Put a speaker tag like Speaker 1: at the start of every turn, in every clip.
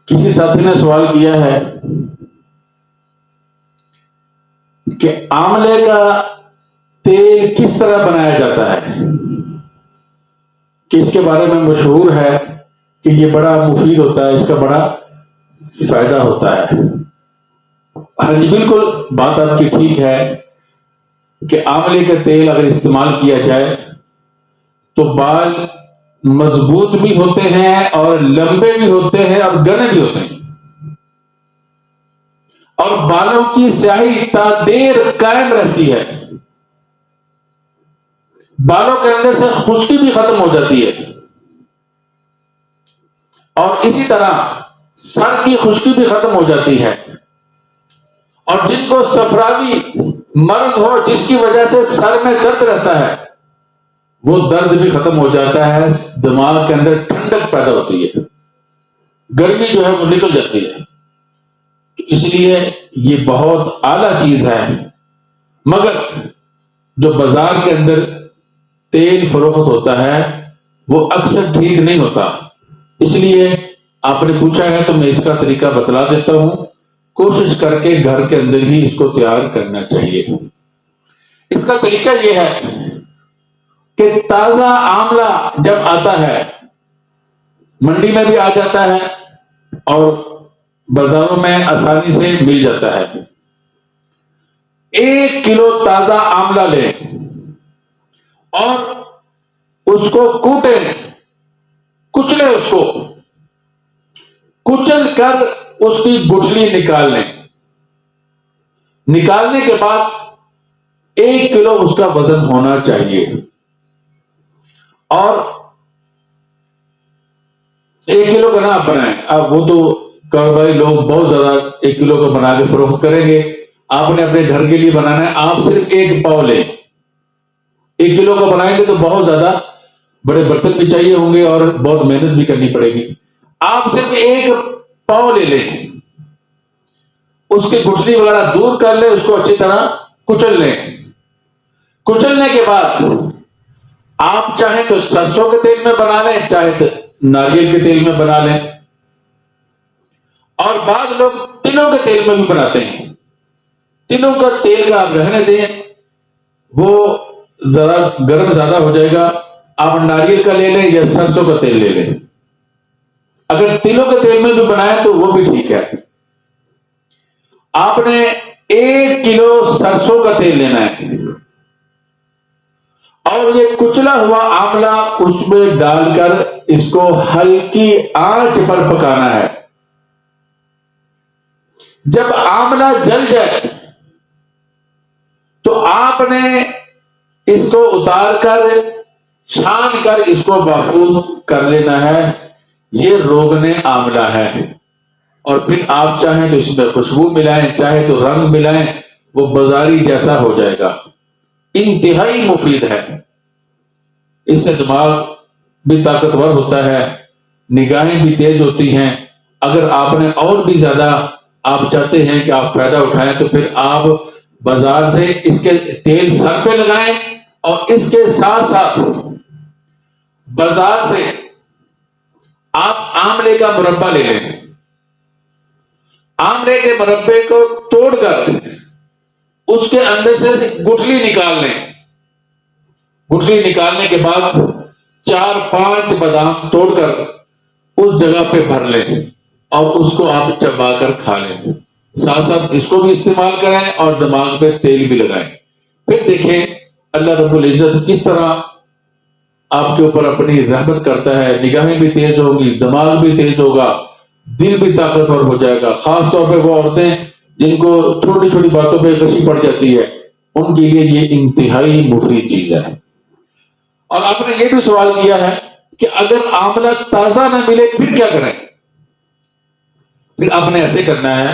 Speaker 1: کسی ساتھی نے سوال کیا ہے کہ آملے کا تیل کس طرح بنایا جاتا ہے، کہ اس کے بارے میں مشہور ہے کہ یہ بڑا مفید ہوتا ہے، اس کا بڑا فائدہ ہوتا ہے۔ ہاں جی، بالکل بات آپ کی ٹھیک ہے کہ آملے کا تیل اگر استعمال کیا جائے تو بال مضبوط بھی ہوتے ہیں اور لمبے بھی ہوتے ہیں اور گھنے بھی ہوتے ہیں، اور بالوں کی سیاہی تا دیر قائم رہتی ہے، بالوں کے اندر سے خشکی بھی ختم ہو جاتی ہے، اور اسی طرح سر کی خشکی بھی ختم ہو جاتی ہے، اور جن کو صفراوی مرض ہو جس کی وجہ سے سر میں درد رہتا ہے وہ درد بھی ختم ہو جاتا ہے، دماغ کے اندر ٹھنڈک پیدا ہوتی ہے، گرمی جو ہے وہ نکل جاتی ہے۔ اس لیے یہ بہت اعلیٰ چیز ہے، مگر جو بازار کے اندر تیل فروخت ہوتا ہے وہ اکثر ٹھیک نہیں ہوتا، اس لیے آپ نے پوچھا ہے تو میں اس کا طریقہ بتلا دیتا ہوں۔ کوشش کر کے گھر کے اندر ہی اس کو تیار کرنا چاہیے۔ اس کا طریقہ یہ ہے کہ تازہ آملہ جب آتا ہے، منڈی میں بھی آ جاتا ہے اور بازاروں میں آسانی سے مل جاتا ہے، 1 کلو تازہ آملہ لیں اور اس کو کوٹیں، کچلیں، اس کو کچل کر اس کی گٹھلی نکال لیں۔ نکالنے کے بعد 1 کلو اس کا وزن ہونا چاہیے، اور 1 کلو کا نہ آپ بنائیں، اب وہ تو کاروباری لوگ بہت زیادہ 1 کلو کا بنا کے فروخت کریں گے، آپ نے اپنے گھر کے لیے بنانا ہے، آپ صرف 1 پاؤ لیں۔ 1 کلو کا بنائیں گے تو بہت زیادہ بڑے برتن بھی چاہیے ہوں گے اور بہت محنت بھی کرنی پڑے گی، آپ صرف 1 پاؤ لے لیں، اس کی گٹھلی وغیرہ دور کر لیں، اس کو اچھی طرح کچل لیں۔ کچلنے کے بعد آپ چاہیں تو سرسوں کے تیل میں بنا لیں، چاہے تو ناریل کے تیل میں بنا لیں، اور بعض لوگ تلوں کے تیل میں بھی بناتے ہیں۔ تلوں کا تیل کا آپ رہنے دیں، وہ ذرا گرم زیادہ ہو جائے گا، آپ ناریل کا لے لیں یا سرسوں کا تیل لے لیں۔ اگر تلوں کے تیل میں بھی بنائیں تو وہ بھی ٹھیک ہے۔ آپ نے 1 کلو سرسوں کا تیل لینا ہے اور یہ کچلا ہوا آملہ اس میں ڈال کر اس کو ہلکی آنچ پر پکانا ہے۔ جب آملہ جل جائے تو آپ نے اس کو اتار کر چھان کر اس کو محفوظ کر لینا ہے، یہ روغن آملہ ہے۔ اور پھر آپ چاہیں تو اس میں خوشبو ملائیں، چاہے تو رنگ ملائیں، وہ بازاری جیسا ہو جائے گا، انتہائی مفید ہے۔ اس سے دماغ بھی طاقتور ہوتا ہے، نگاہیں بھی تیز ہوتی ہیں۔ اگر آپ نے اور بھی زیادہ آپ چاہتے ہیں کہ آپ فائدہ اٹھائیں تو پھر آپ بازار سے اس کے تیل سر پہ لگائیں، اور اس کے ساتھ ساتھ بازار سے آپ آملے کا مربع لے لیں۔ آملے کے مربے کو توڑ کر اس کے اندر سے گٹھلی نکال لیں۔ گٹھلی نکالنے کے بعد 4-5 بادام توڑ کر اس جگہ پہ بھر لیں اور اس کو آپ چبا کر کھا لیں، ساتھ ساتھ اس کو بھی استعمال کریں اور دماغ پہ تیل بھی لگائیں۔ پھر دیکھیں اللہ رب العزت کس طرح آپ کے اوپر اپنی رحمت کرتا ہے، نگاہیں بھی تیز ہوگی، دماغ بھی تیز ہوگا، دل بھی طاقتور ہو جائے گا۔ خاص طور پہ وہ عورتیں جن کو چھوٹی چھوٹی باتوں پہ کشی پڑ جاتی ہے، ان کے لیے یہ انتہائی مفید چیز ہے۔ اور آپ نے یہ بھی سوال کیا ہے کہ اگر آملہ تازہ نہ ملے پھر کیا کریں؟ پھر آپ نے ایسے کرنا ہے،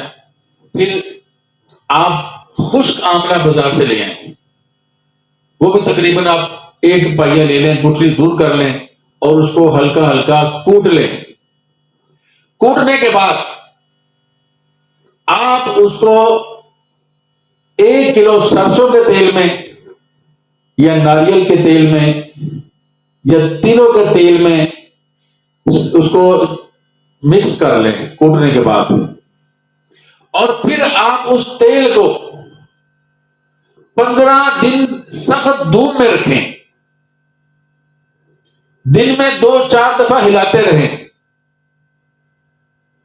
Speaker 1: پھر آپ خشک آملہ بازار سے لے آئیں، وہ بھی تقریباً آپ 1 پائیا لے لیں، گٹھلی دور کر لیں اور اس کو ہلکا ہلکا کوٹ لیں۔ کوٹنے کے بعد آپ اس کو 1 کلو سرسوں کے تیل میں یا ناریل کے تیل میں یا تلوں کے تیل میں اس کو مکس کر لیں کوٹنے کے بعد، اور پھر آپ اس تیل کو 15 دن سخت دھوپ میں رکھیں، دن میں 2-4 دفعہ ہلاتے رہیں۔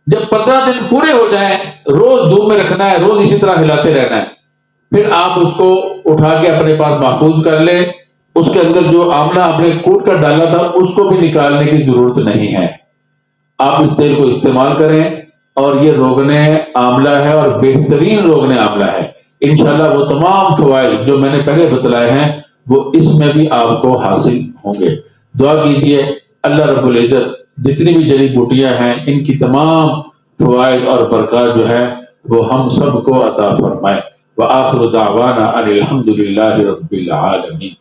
Speaker 1: جب 15 دن پورے ہو جائیں، روز دھوپ میں رکھنا ہے، روز اسی طرح ہلاتے رہنا ہے، پھر آپ اس کو اٹھا کے اپنے پاس محفوظ کر لیں۔ اس کے اندر جو آملہ آپ نے کوٹ کر ڈالا تھا اس کو بھی نکالنے کی ضرورت نہیں ہے۔ آپ اس تیل کو استعمال کریں، اور یہ روغن آملہ ہے اور بہترین روغن آملہ ہے۔ انشاءاللہ وہ تمام فوائد جو میں نے پہلے بتلائے ہیں وہ اس میں بھی آپ کو حاصل ہوں گے۔ دعا کیجیے اللہ رب العزت جتنی بھی جڑی بوٹیاں ہیں ان کی تمام فوائد اور برکات جو ہے وہ ہم سب کو عطا فرمائے۔ وآخر دعوانا ان الحمد للہ رب العالمین۔